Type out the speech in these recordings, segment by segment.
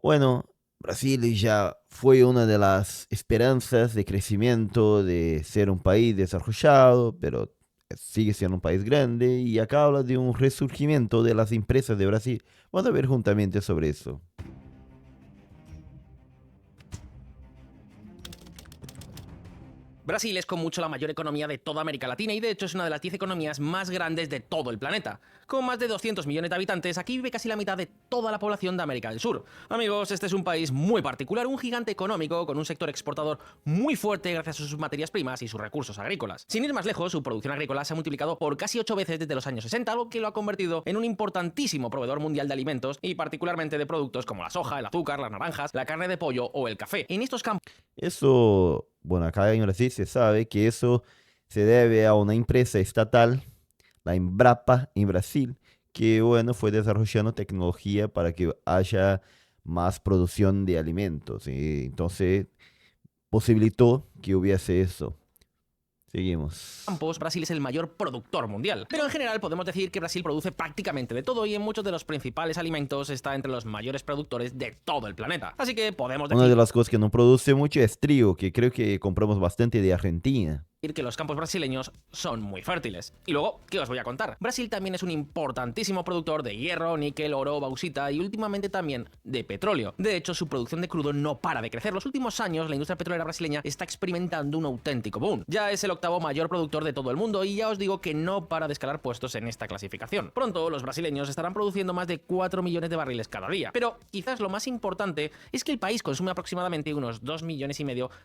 Bueno, Brasil ya fue una de las esperanzas de crecimiento, de ser un país desarrollado, pero sigue siendo un país grande y acá habla de un resurgimiento de las empresas de Brasil. Vamos a ver juntamente sobre eso. Brasil es con mucho la mayor economía de toda América Latina y de hecho es una de las 10 economías más grandes de todo el planeta. Con más de 200 millones de habitantes, aquí vive casi la mitad de toda la población de América del Sur. Amigos, este es un país muy particular, un gigante económico con un sector exportador muy fuerte gracias a sus materias primas y sus recursos agrícolas. Sin ir más lejos, su producción agrícola se ha multiplicado por casi 8 veces desde los años 60, algo que lo ha convertido en un importantísimo proveedor mundial de alimentos y particularmente de productos como la soja, el azúcar, las naranjas, la carne de pollo o el café. En estos campos Eso, bueno, acá en Brasil se sabe que eso se debe a una empresa estatal, la Embrapa en Brasil, que bueno, fue desarrollando tecnología para que haya más producción de alimentos. Y entonces posibilitó que hubiese eso. Seguimos. Brasil es el mayor productor mundial. Pero en general podemos decir que Brasil produce prácticamente de todo y en muchos de los principales alimentos está entre los mayores productores de todo el planeta. Así que podemos Una de decir las cosas que no produce mucho es trigo, que creo que compramos bastante de Argentina. que los campos brasileños son muy fértiles. Y luego, ¿qué os voy a contar? Brasil también es un importantísimo productor de hierro, níquel, oro, bauxita y últimamente también de petróleo. De hecho, su producción de crudo no para de crecer. Los últimos años, la industria petrolera brasileña está experimentando un auténtico boom. Ya es el octavo mayor productor de todo el mundo y ya os digo que no para de escalar puestos en esta clasificación. Pronto, los brasileños estarán produciendo más de 4 millones de barriles cada día. Pero quizás lo más importante es que el país consume aproximadamente unos 2,5 millones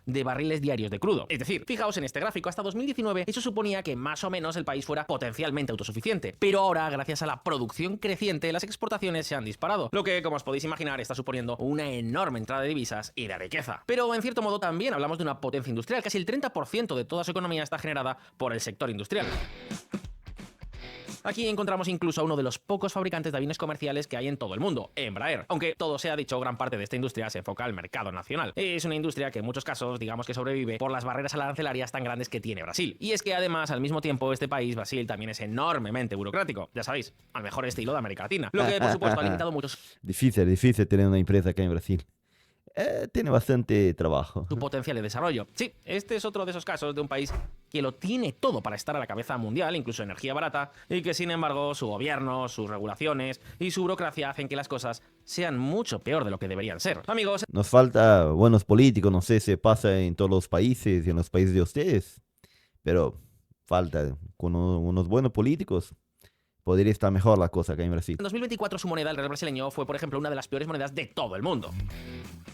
de barriles diarios de crudo. Es decir, fijaos en este gráfico, hasta 2019 eso suponía que más o menos el país fuera potencialmente autosuficiente. Pero ahora, gracias a la producción creciente, las exportaciones se han disparado, lo que, como os podéis imaginar, está suponiendo una enorme entrada de divisas y de riqueza. Pero en cierto modo también hablamos de una potencia industrial, casi el 30% de toda su economía está generada por el sector industrial. Aquí encontramos incluso a uno de los pocos fabricantes de aviones comerciales que hay en todo el mundo, Embraer. Aunque todo se ha dicho, gran parte de esta industria se enfoca al mercado nacional. Es una industria que en muchos casos, digamos que sobrevive por las barreras arancelarias tan grandes que tiene Brasil. Y es que además, al mismo tiempo, este país, Brasil, también es enormemente burocrático. Ya sabéis, al mejor estilo de América Latina. Lo que, por supuesto, ha limitado mucho Difícil tener una empresa acá en Brasil. Tiene bastante trabajo. su potencial de desarrollo. Sí, este es otro de esos casos de un país que lo tiene todo para estar a la cabeza mundial, incluso energía barata, y que sin embargo su gobierno, sus regulaciones y su burocracia hacen que las cosas sean mucho peor de lo que deberían ser. Amigos, Nos falta buenos políticos, no sé si pasa en todos los países y en los países de ustedes, pero falta con unos buenos políticos. Podría estar mejor la cosa acá en Brasil. en 2024 su moneda, el real brasileño, fue por ejemplo una de las peores monedas de todo el mundo.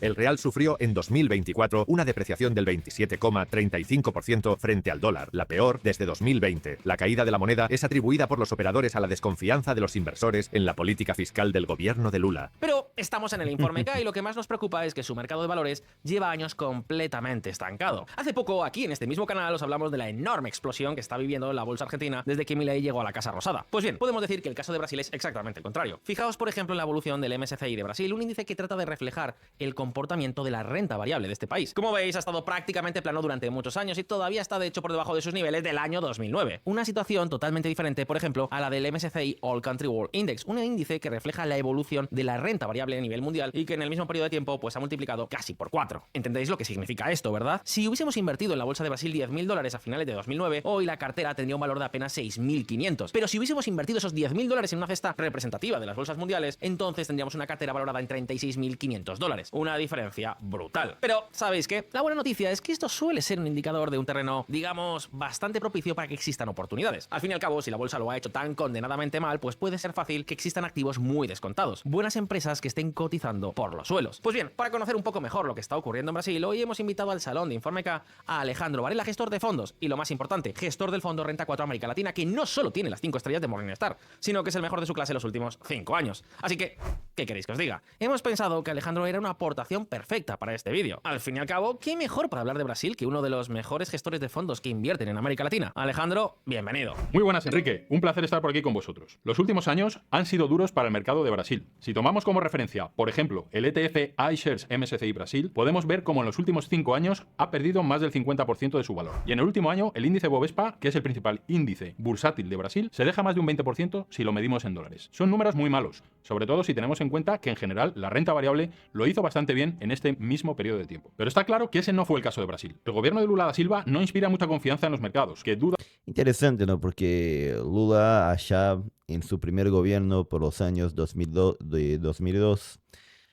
El real sufrió en 2024 una depreciación del 27,35% frente al dólar, la peor desde 2020. La caída de la moneda es atribuida por los operadores a la desconfianza de los inversores en la política fiscal del gobierno de Lula. Pero estamos en el informe K y lo que más nos preocupa es que su mercado de valores lleva años completamente estancado. Hace poco, aquí en este mismo canal, os hablamos de la enorme explosión que está viviendo la bolsa argentina desde que Milei llegó a la Casa Rosada. Pues bien, podemos decir que el caso de Brasil es exactamente el contrario. Fijaos, por ejemplo, en la evolución del MSCI de Brasil, un índice que trata de reflejar el comportamiento de la renta variable de este país. Como veis, ha estado prácticamente plano durante muchos años y todavía está de hecho por debajo de sus niveles del año 2009. Una situación totalmente diferente, por ejemplo, a la del MSCI All Country World Index, un índice que refleja la evolución de la renta variable a nivel mundial y que en el mismo periodo de tiempo pues ha multiplicado casi por 4. ¿Entendéis lo que significa esto, verdad? Si hubiésemos invertido en la bolsa de Brasil $10.000 a finales de 2009, hoy la cartera tendría un valor de apenas 6.500. Pero si hubiésemos invertido esos $10.000 en una cesta representativa de las bolsas mundiales, entonces tendríamos una cartera valorada en $36.500. Una diferencia brutal. Pero, ¿sabéis qué? La buena noticia es que esto suele ser un indicador de un terreno, digamos, bastante propicio para que existan oportunidades. Al fin y al cabo, si la bolsa lo ha hecho tan condenadamente mal, pues puede ser fácil que existan activos muy descontados. Buenas empresas que estén cotizando por los suelos. Pues bien, para conocer un poco mejor lo que está ocurriendo en Brasil, hoy hemos invitado al Salón de Informe K a Alejandro Varela, gestor de fondos y, lo más importante, gestor del fondo Renta 4 América Latina, que no solo tiene las 5 estrellas de Morningstar, sino que es el mejor de su clase en los últimos 5 años. Así que, ¿qué queréis que os diga? Hemos pensado que Alejandro era una aportación perfecta para este vídeo. Al fin y al cabo, ¿qué mejor para hablar de Brasil que uno de los mejores gestores de fondos que invierten en América Latina? Alejandro, bienvenido. Muy buenas, Enrique. Un placer estar por aquí con vosotros. Los últimos años han sido duros para el mercado de Brasil. Si tomamos como referencia, por ejemplo, el ETF iShares MSCI Brasil, podemos ver cómo en los últimos 5 años ha perdido más del 50% de su valor. Y en el último año, el índice Bovespa, que es el principal índice bursátil de Brasil, se deja más de un 20% si lo medimos en dólares. Son números muy malos, sobre todo si tenemos en cuenta que en general la renta variable lo hizo bastante bien en este mismo periodo de tiempo. Pero está claro que ese no fue el caso de Brasil. El gobierno de Lula da Silva no inspira mucha confianza en los mercados, que duda Interesante, ¿no? Porque Lula allá en su primer gobierno por los años 2002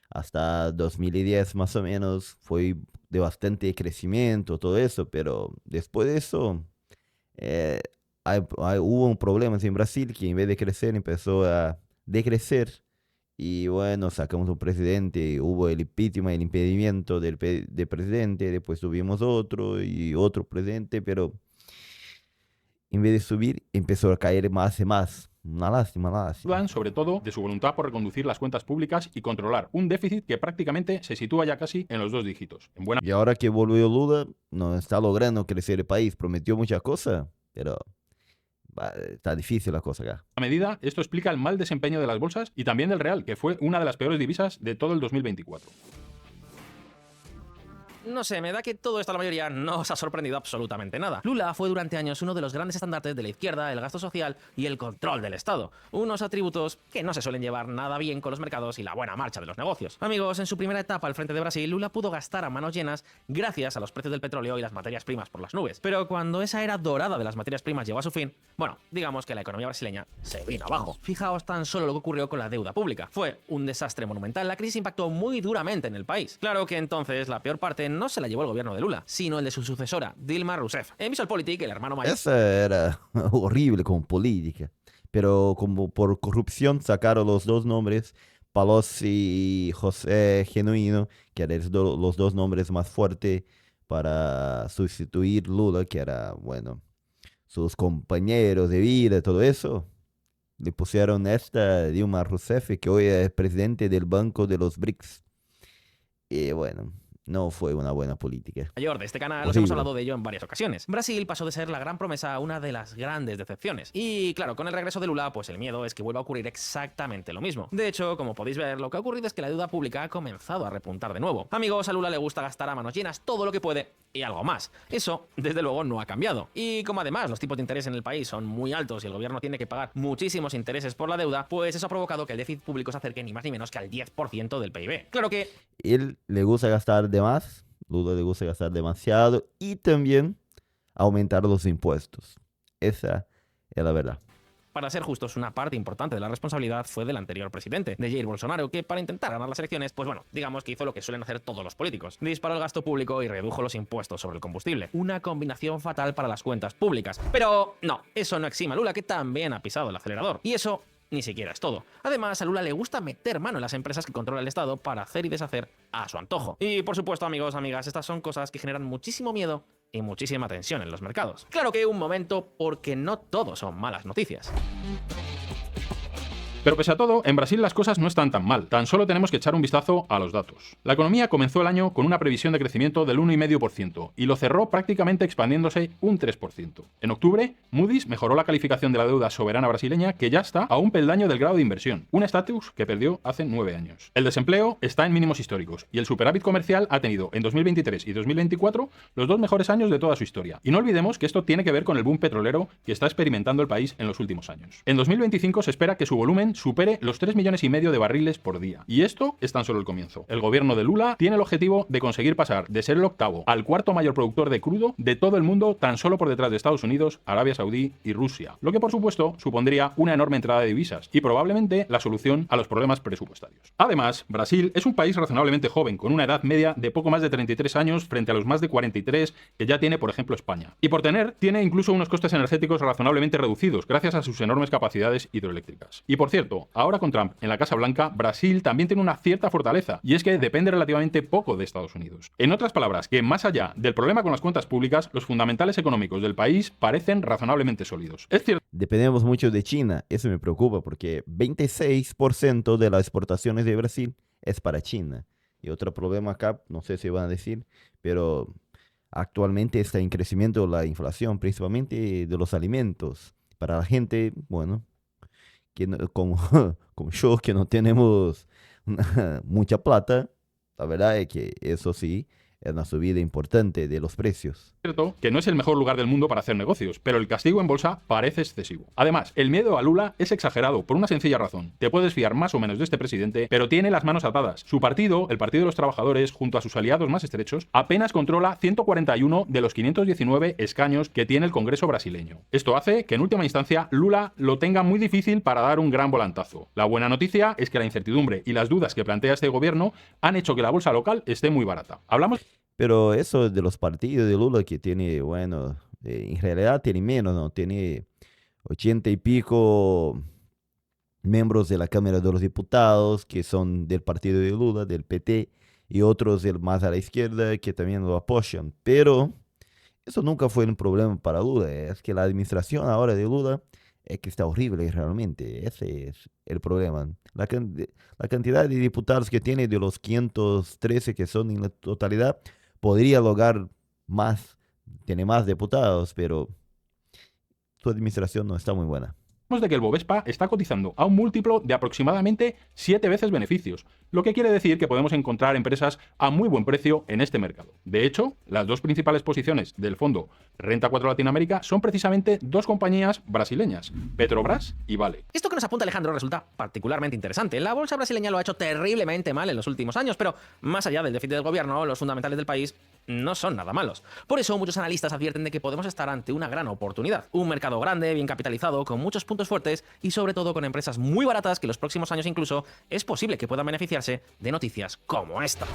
hasta 2010 más o menos fue de bastante crecimiento, todo eso, pero después de eso eh, hubo un problema en Brasil que en vez de crecer empezó a decrecer y bueno, sacamos un presidente, hubo el impeachment, el impedimento del presidente, después tuvimos otro y otro presidente, pero en vez de subir empezó a caer más y más. Una lástima, una lástima. dudan sobre todo de su voluntad por reconducir las cuentas públicas y controlar un déficit que prácticamente se sitúa ya casi en los 2 dígitos. En buena Y ahora que volvió Lula, no está logrando crecer el país. Prometió muchas cosas, pero está difícil la cosa acá. medida, esto explica el mal desempeño de las bolsas y también del real, que fue una de las peores divisas de todo el 2024. No sé, me da que todo esto a la mayoría no os ha sorprendido absolutamente nada. Lula fue durante años uno de los grandes estandartes de la izquierda, el gasto social y el control del Estado. Unos atributos que no se suelen llevar nada bien con los mercados y la buena marcha de los negocios. Amigos, en su primera etapa al frente de Brasil, Lula pudo gastar a manos llenas gracias a los precios del petróleo y las materias primas por las nubes. Pero cuando esa era dorada de las materias primas llegó a su fin, bueno, digamos que la economía brasileña se vino abajo. Fijaos tan solo lo que ocurrió con la deuda pública. Fue un desastre monumental, la crisis impactó muy duramente en el país. Claro que entonces la peor parte no se la llevó el gobierno de Lula, sino el de su sucesora, Dilma Rousseff. En VisualPolitik, el hermano mayor... Esa era horrible con política. Pero como por corrupción sacaron los dos nombres, Palocci y José Genuino, que eran los dos nombres más fuertes para sustituir Lula, que era, bueno, sus compañeros de vida, todo eso. Le pusieron esta Dilma Rousseff, que hoy es presidente del Banco de los BRICS. Y bueno, no fue una buena política. mayor de este canal, os Horrible. hemos hablado de ello en varias ocasiones. Brasil pasó de ser la gran promesa a una de las grandes decepciones. Y claro, con el regreso de Lula, pues el miedo es que vuelva a ocurrir exactamente lo mismo. De hecho, como podéis ver, lo que ha ocurrido es que la deuda pública ha comenzado a repuntar de nuevo. Amigos, a Lula le gusta gastar a manos llenas todo lo que puede y algo más. Eso, desde luego, no ha cambiado. Y como además los tipos de interés en el país son muy altos y el gobierno tiene que pagar muchísimos intereses por la deuda, pues eso ha provocado que el déficit público se acerque ni más ni menos que al 10% del PIB. Claro que Él le gusta gastar de más, Lula le gusta gastar demasiado y también aumentar los impuestos. Esa es la verdad. para ser justos, una parte importante de la responsabilidad fue del anterior presidente, de Jair Bolsonaro, que para intentar ganar las elecciones, pues bueno, digamos que hizo lo que suelen hacer todos los políticos. Disparó el gasto público y redujo los impuestos sobre el combustible. Una combinación fatal para las cuentas públicas. Pero no, eso no exime a Lula, que también ha pisado el acelerador. Y eso ni siquiera es todo. Además, a Lula le gusta meter mano en las empresas que controla el Estado para hacer y deshacer a su antojo. Y por supuesto, amigos, amigas, estas son cosas que generan muchísimo miedo y muchísima tensión en los mercados. Claro que un momento, porque no todo son malas noticias. Pero pese a todo, en Brasil las cosas no están tan mal. Tan solo tenemos que echar un vistazo a los datos. La economía comenzó el año con una previsión de crecimiento del 1,5% y lo cerró prácticamente expandiéndose un 3%. En octubre, Moody's mejoró la calificación de la deuda soberana brasileña, que ya está a un peldaño del grado de inversión, un estatus que perdió hace 9 años. El desempleo está en mínimos históricos y el superávit comercial ha tenido en 2023 y 2024 los dos mejores años de toda su historia. Y no olvidemos que esto tiene que ver con el boom petrolero que está experimentando el país en los últimos años. En 2025 se espera que su volumen supere los 3,5 millones de barriles por día. Y esto es tan solo el comienzo. El gobierno de Lula tiene el objetivo de conseguir pasar de ser el octavo al cuarto mayor productor de crudo de todo el mundo, tan solo por detrás de Estados Unidos, Arabia Saudí y Rusia. Lo que por supuesto supondría una enorme entrada de divisas y probablemente la solución a los problemas presupuestarios. Además, Brasil es un país razonablemente joven, con una edad media de poco más de 33 años frente a los más de 43 que ya tiene, por ejemplo, España. Y por tiene incluso unos costes energéticos razonablemente reducidos gracias a sus enormes capacidades hidroeléctricas. Y por cierto, ahora con Trump en la Casa Blanca, Brasil también tiene una cierta fortaleza, y es que depende relativamente poco de Estados Unidos. En otras palabras, que más allá del problema con las cuentas públicas, los fundamentales económicos del país parecen razonablemente sólidos. Es cierto. Dependemos mucho de China, eso me preocupa porque 26% de las exportaciones de Brasil es para China. Y otro problema acá, no sé si van a decir, pero actualmente está en crecimiento la inflación, principalmente de los alimentos. Para la gente, bueno, que como, como yo, que no tenemos mucha plata, la verdad es que eso sí, es una subida importante de los precios. cierto que no es el mejor lugar del mundo para hacer negocios, pero el castigo en bolsa parece excesivo. Además, el miedo a Lula es exagerado por una sencilla razón. Te puedes fiar más o menos de este presidente, pero tiene las manos atadas. Su partido, el Partido de los Trabajadores, junto a sus aliados más estrechos, apenas controla 141 de los 519 escaños que tiene el Congreso brasileño. Esto hace que en última instancia Lula lo tenga muy difícil para dar un gran volantazo. La buena noticia es que la incertidumbre y las dudas que plantea este gobierno han hecho que la bolsa local esté muy barata. Hablamos Pero eso de los partidos de Lula que tiene, bueno, en realidad tiene menos, ¿no? Tiene 80 y pico miembros de la Cámara de los Diputados que son del partido de Lula, del PT, y otros más a la izquierda que también lo apoyan. Pero eso nunca fue un problema para Lula. Es que la administración ahora de Lula es que está horrible realmente. Ese es el problema. La cantidad de diputados que tiene de los 513 que son en la totalidad podría lograr más, tiene más diputados, pero su administración no está muy buena. de que el Bovespa está cotizando a un múltiplo de aproximadamente 7 veces beneficios, lo que quiere decir que podemos encontrar empresas a muy buen precio en este mercado. De hecho, las dos principales posiciones del fondo Renta 4 Latinoamérica son precisamente dos compañías brasileñas, Petrobras y Vale. Esto que nos apunta Alejandro resulta particularmente interesante. La bolsa brasileña lo ha hecho terriblemente mal en los últimos años, pero más allá del déficit del gobierno, los fundamentales del país no son nada malos. Por eso muchos analistas advierten de que podemos estar ante una gran oportunidad. Un mercado grande, bien capitalizado, con muchos puntos fuertes y sobre todo con empresas muy baratas que los próximos años incluso es posible que puedan beneficiarse de noticias como esta.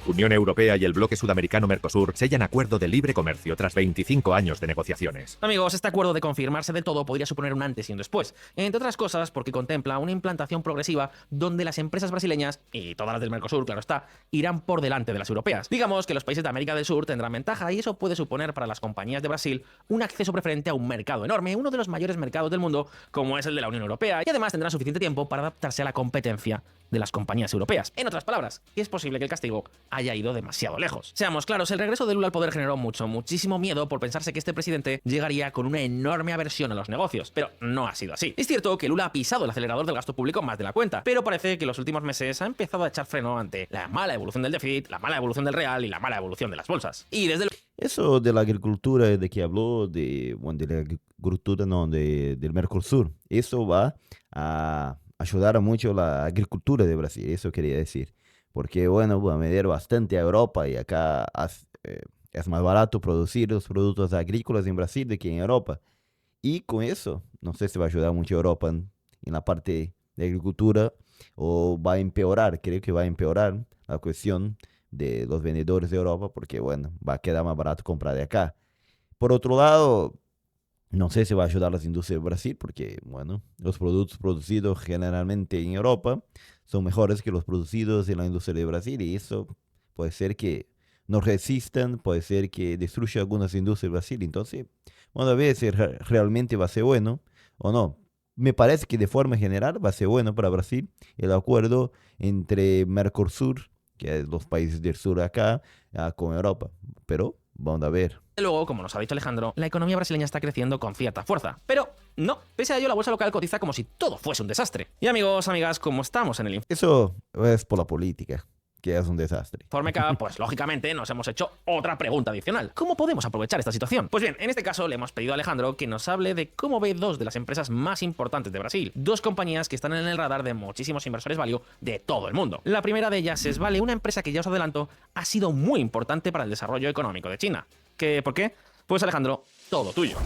Unión Europea y el bloque sudamericano Mercosur sellan acuerdo de libre comercio tras 25 años de negociaciones. Amigos, este acuerdo de confirmarse del todo podría suponer un antes y un después, entre otras cosas porque contempla una implantación progresiva donde las empresas brasileñas, y todas las del Mercosur, claro está, irán por delante de las europeas. Digamos que los países de América del Sur tendrán ventaja y eso puede suponer para las compañías de Brasil un acceso preferente a un mercado enorme, uno de los mayores mercados del mundo, como es el de la Unión Europea, y además tendrán suficiente tiempo para adaptarse a la competencia de las compañías europeas. En otras palabras, es posible que el castigo haya ido demasiado lejos. Seamos claros, el regreso de Lula al poder generó muchísimo miedo por pensarse que este presidente llegaría con una enorme aversión a los negocios, pero no ha sido así. Es cierto que Lula ha pisado el acelerador del gasto público más de la cuenta, pero parece que los últimos meses ha empezado a echar freno ante la mala evolución del déficit, la mala evolución del real y la mala evolución de las bolsas. Y desde Eso de la agricultura de que habló, bueno, de la agricultura, no, del Mercosur, eso va a ayudar a mucho la agricultura de Brasil, eso quería decir. Porque, bueno, va a medir bastante a Europa y acá es más barato producir los productos agrícolas en Brasil de que en Europa. Y con eso, no sé si va a ayudar mucho a Europa en la parte de agricultura o va a empeorar, creo que va a empeorar la cuestión de los vendedores de Europa porque, bueno, va a quedar más barato comprar de acá. Por otro lado, no sé si va a ayudar a las industrias de Brasil porque, bueno, los productos producidos generalmente en Europa son mejores que los producidos en la industria de Brasil y eso puede ser que no resistan, puede ser que destruya algunas industrias de Brasil. Entonces, vamos a ver si realmente va a ser bueno o no. Me parece que de forma general va a ser bueno para Brasil el acuerdo entre Mercosur, que es los países del sur acá, con Europa. Pero vamos a ver. luego, como nos ha dicho Alejandro, la economía brasileña está creciendo con cierta fuerza. Pero no, pese a ello, la bolsa local cotiza como si todo fuese un desastre. Y amigos, amigas, como estamos en el Eso es por la política, que es un desastre. Informe K, pues lógicamente nos hemos hecho otra pregunta adicional. ¿Cómo podemos aprovechar esta situación? Pues bien, en este caso le hemos pedido a Alejandro que nos hable de cómo ve dos de las empresas más importantes de Brasil. Dos compañías que están en el radar de muchísimos inversores value de todo el mundo. La primera de ellas es Vale, una empresa que ya os adelanto ha sido muy importante para el desarrollo económico de China. ¿Por qué? Pues Alejandro, todo tuyo.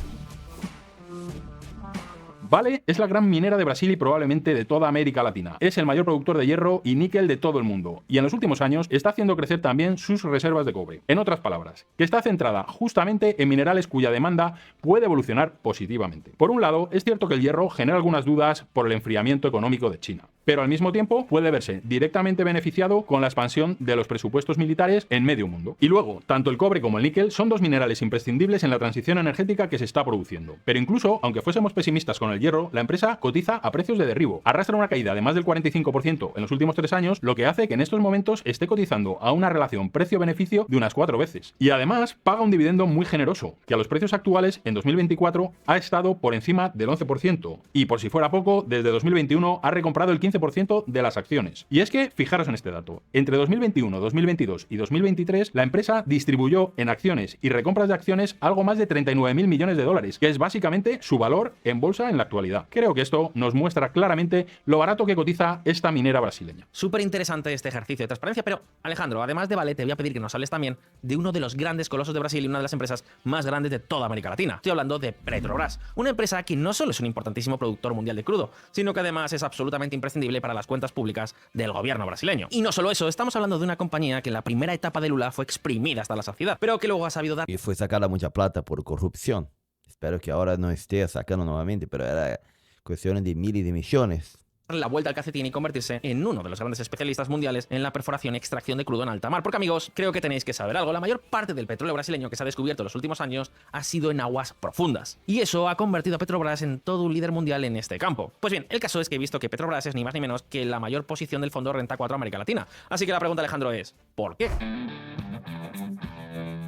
Vale es la gran minera de Brasil y probablemente de toda América Latina. Es el mayor productor de hierro y níquel de todo el mundo. Y en los últimos años está haciendo crecer también sus reservas de cobre. En otras palabras, que está centrada justamente en minerales cuya demanda puede evolucionar positivamente. Por un lado, es cierto que el hierro genera algunas dudas por el enfriamiento económico de China. Pero al mismo tiempo puede verse directamente beneficiado con la expansión de los presupuestos militares en medio mundo. Y luego, tanto el cobre como el níquel son dos minerales imprescindibles en la transición energética que se está produciendo. Pero incluso, aunque fuésemos pesimistas con el hierro, la empresa cotiza a precios de derribo. Arrastra una caída de más del 45% en los últimos 3 años, lo que hace que en estos momentos esté cotizando a una relación precio-beneficio de unas 4 veces. Y además paga un dividendo muy generoso, que a los precios actuales en 2024 ha estado por encima del 11%. Y por si fuera poco, desde 2021 ha recomprado el 15% 15% de las acciones. Y es que, fijaros en este dato, entre 2021, 2022 y 2023, la empresa distribuyó en acciones y recompras de acciones algo más de 39.000 millones de dólares, que es básicamente su valor en bolsa en la actualidad. Creo que esto nos muestra claramente lo barato que cotiza esta minera brasileña. Súper interesante este ejercicio de transparencia, pero Alejandro, además de Vale, te voy a pedir que nos hables también de uno de los grandes colosos de Brasil y una de las empresas más grandes de toda América Latina. Estoy hablando de Petrobras, una empresa que no solo es un importantísimo productor mundial de crudo, sino que además es absolutamente imprescindible para las cuentas públicas del gobierno brasileño. Y no solo eso, estamos hablando de una compañía que en la primera etapa de Lula fue exprimida hasta la saciedad, pero que luego ha sabido dar Y fue sacada mucha plata por corrupción. Espero que ahora no esté sacando nuevamente, pero era cuestiones de miles de millones. la vuelta al calcetín y convertirse en uno de los grandes especialistas mundiales en la perforación y extracción de crudo en alta mar. Porque, amigos, creo que tenéis que saber algo. La mayor parte del petróleo brasileño que se ha descubierto en los últimos años ha sido en aguas profundas. Y eso ha convertido a Petrobras en todo un líder mundial en este campo. Pues bien, el caso es que he visto que Petrobras es ni más ni menos que la mayor posición del fondo Renta 4 América Latina. Así que la pregunta, Alejandro, es ¿por qué?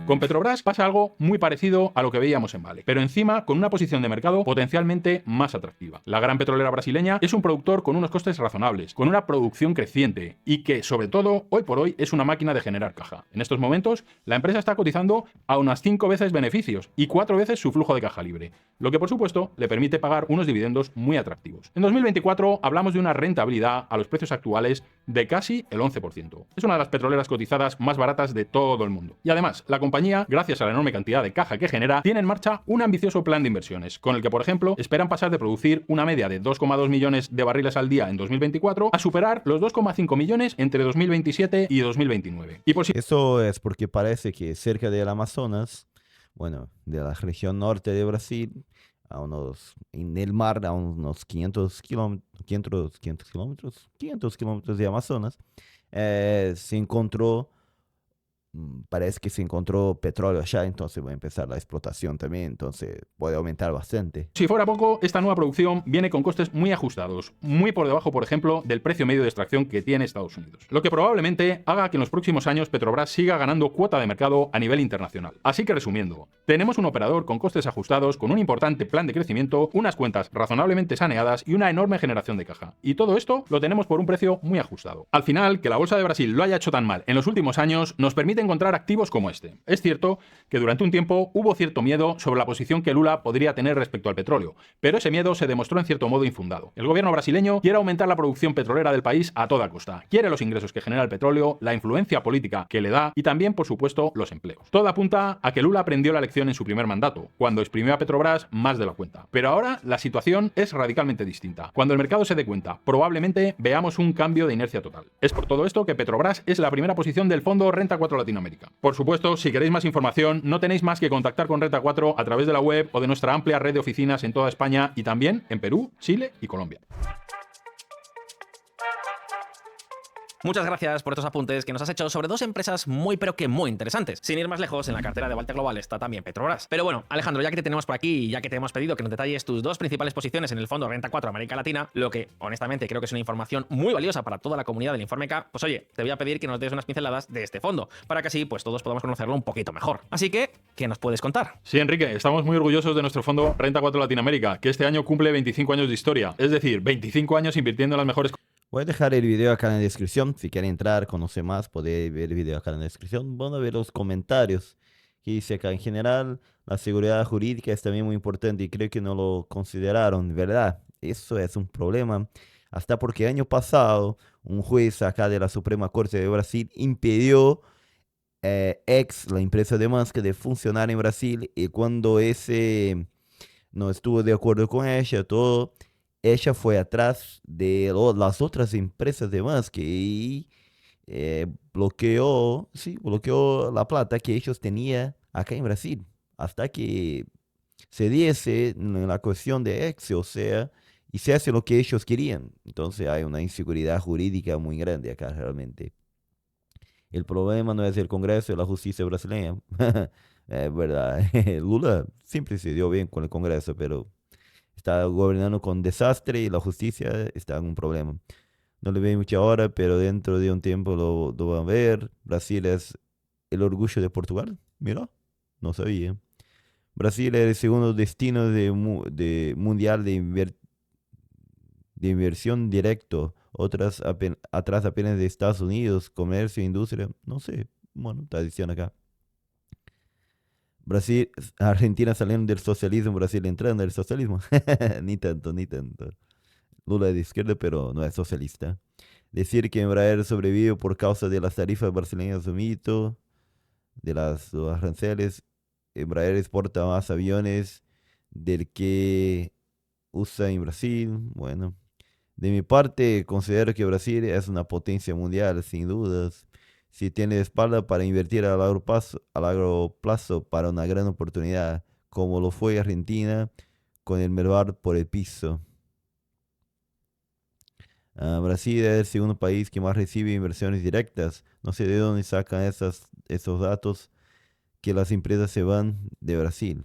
Con Petrobras pasa algo muy parecido a lo que veíamos en Vale, pero encima con una posición de mercado potencialmente más atractiva. La gran petrolera brasileña es un productor con unos costes razonables, con una producción creciente y que, sobre todo, hoy por hoy es una máquina de generar caja. En estos momentos, la empresa está cotizando a unas 5 veces beneficios y 4 veces su flujo de caja libre, lo que por supuesto le permite pagar unos dividendos muy atractivos. En 2024 hablamos de una rentabilidad a los precios actuales de casi el 11%. Es una de las petroleras cotizadas más baratas de todo el mundo. Y además, la compañía, gracias a la enorme cantidad de caja que genera, tiene en marcha un ambicioso plan de inversiones, con el que, por ejemplo, esperan pasar de producir una media de 2,2 millones de barriles al día en 2024 a superar los 2,5 millones entre 2027 y 2029. Y por si Eso es porque parece que cerca del Amazonas, bueno, de la región norte de Brasil, en el mar, a unos 500 kilómetros de Amazonas, se encontró, parece que se encontró petróleo allá, entonces va a empezar la explotación también, entonces puede aumentar bastante. Si fuera poco, esta nueva producción viene con costes muy ajustados, muy por debajo, por ejemplo, del precio medio de extracción que tiene Estados Unidos, lo que probablemente haga que en los próximos años Petrobras siga ganando cuota de mercado a nivel internacional. Así que resumiendo, tenemos un operador con costes ajustados, con un importante plan de crecimiento, unas cuentas razonablemente saneadas y una enorme generación de caja. Y todo esto lo tenemos por un precio muy ajustado. Al final, que la bolsa de Brasil lo haya hecho tan mal en los últimos años nos permite encontrar activos como este. Es cierto que durante un tiempo hubo cierto miedo sobre la posición que Lula podría tener respecto al petróleo, pero ese miedo se demostró en cierto modo infundado. El gobierno brasileño quiere aumentar la producción petrolera del país a toda costa, quiere los ingresos que genera el petróleo, la influencia política que le da y también, por supuesto, los empleos. Todo apunta a que Lula aprendió la lección en su primer mandato, cuando exprimió a Petrobras más de la cuenta. Pero ahora la situación es radicalmente distinta. Cuando el mercado se dé cuenta, probablemente veamos un cambio de inercia total. Es por todo esto que Petrobras es la primera posición del fondo Renta 4 Latinoamérica. Por supuesto, si queréis más información, no tenéis más que contactar con Renta 4 a través de la web o de nuestra amplia red de oficinas en toda España y también en Perú, Chile y Colombia. Muchas gracias por estos apuntes que nos has hecho sobre dos empresas muy pero que muy interesantes. Sin ir más lejos, en la cartera de Walter Global está también Petrobras. Pero bueno, Alejandro, ya que te tenemos por aquí y ya que te hemos pedido que nos detalles tus dos principales posiciones en el fondo Renta 4 América Latina, lo que honestamente creo que es una información muy valiosa para toda la comunidad del Informe K, pues oye, te voy a pedir que nos des unas pinceladas de este fondo, para que así pues todos podamos conocerlo un poquito mejor. Así que, ¿qué nos puedes contar? Sí, Enrique, estamos muy orgullosos de nuestro fondo Renta 4 Latinoamérica, que este año cumple 25 años de historia, es decir, 25 años invirtiendo en las mejores. Voy a dejar el video acá en la descripción. Si quieren entrar, conocer más, podéis ver el video acá en la descripción. Van a ver los comentarios que dice acá. En general, la seguridad jurídica es también muy importante y creo que no lo consideraron, ¿verdad? Eso es un problema. Hasta porque el año pasado, un juez acá de la Suprema Corte de Brasil impidió la empresa de Musk de funcionar en Brasil, y cuando ese no estuvo de acuerdo con ella, todo, ella fue atrás de las otras empresas de Musk y bloqueó la plata que ellos tenían acá en Brasil, hasta que se diese en la cuestión de X, o sea, hiciese lo que ellos querían. Entonces hay una inseguridad jurídica muy grande acá realmente. El problema no es el Congreso y la justicia brasileña. Es verdad, Lula siempre se dio bien con el Congreso, pero está gobernando con desastre y la justicia está en un problema. No le veo mucha hora, pero dentro de un tiempo lo van a ver. Brasil es el orgullo de Portugal. Mira, no sabía. Brasil es el segundo destino mundial de inversión directo otras atrás apenas de Estados Unidos, comercio, industria, no sé, bueno, está diciendo acá. Brasil, Argentina saliendo del socialismo, Brasil entrando del socialismo. Ni tanto, ni tanto. Lula es de izquierda, pero no es socialista. Decir que Embraer sobrevive por causa de las tarifas brasileñas de mito, de los aranceles. Embraer exporta más aviones del que usa en Brasil. Bueno, de mi parte, considero que Brasil es una potencia mundial, sin dudas. Si tiene espalda para invertir a largo plazo para una gran oportunidad, como lo fue Argentina con el Merval por el piso. Brasil es el segundo país que más recibe inversiones directas. No sé de dónde sacan esos datos que las empresas se van de Brasil.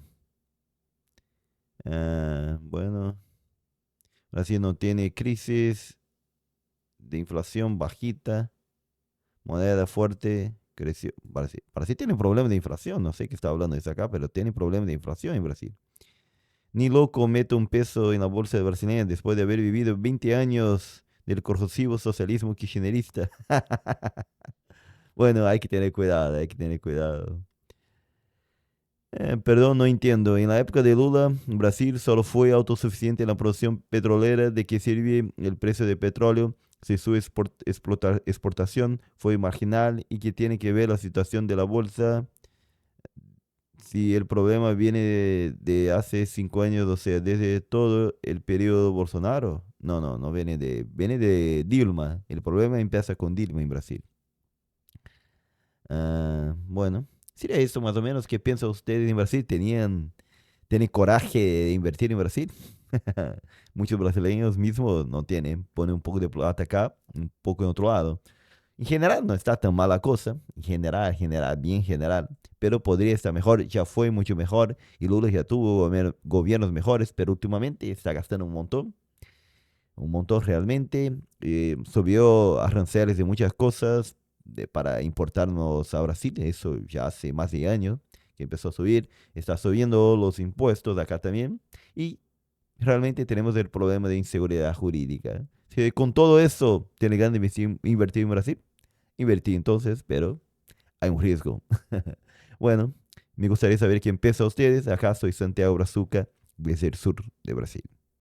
Bueno, Brasil no tiene crisis de inflación bajita, moneda fuerte, creció. Brasil tiene problemas de inflación, no sé qué está hablando de acá, pero tiene problemas de inflación en Brasil. Ni loco mete un peso en la bolsa de brasileña después de haber vivido 20 años del corrosivo socialismo kirchnerista. Bueno, hay que tener cuidado, hay que tener cuidado. Perdón, no entiendo. En la época de Lula, Brasil solo fue autosuficiente en la producción petrolera. ¿De qué sirve el precio de petróleo si su exportación fue marginal? ¿Y qué tiene que ver la situación de la bolsa si el problema viene de hace 5 años, o sea, desde todo el periodo Bolsonaro? No, no, no viene de Dilma. El problema empieza con Dilma en Brasil. Bueno, sería eso más o menos. ¿Qué piensan ustedes en Brasil? ¿Tienen coraje de invertir en Brasil? Muchos brasileños mismos no tienen. Ponen un poco de plata acá, un poco en otro lado. En general no está tan mala cosa. Bien general. Pero podría estar mejor. Ya fue mucho mejor. Y Lula ya tuvo gobiernos mejores. Pero últimamente está gastando un montón. Un montón realmente. Subió aranceles de muchas cosas para importarnos a Brasil. Eso ya hace más de años que empezó a subir. Está subiendo los impuestos acá también. Y realmente tenemos el problema de inseguridad jurídica. Si con todo eso tiene ganas de invertir en Brasil, invertí entonces, pero hay un riesgo. Bueno, me gustaría saber quién piensa ustedes. Acá soy Santiago Brazuca, desde el sur de Brasil.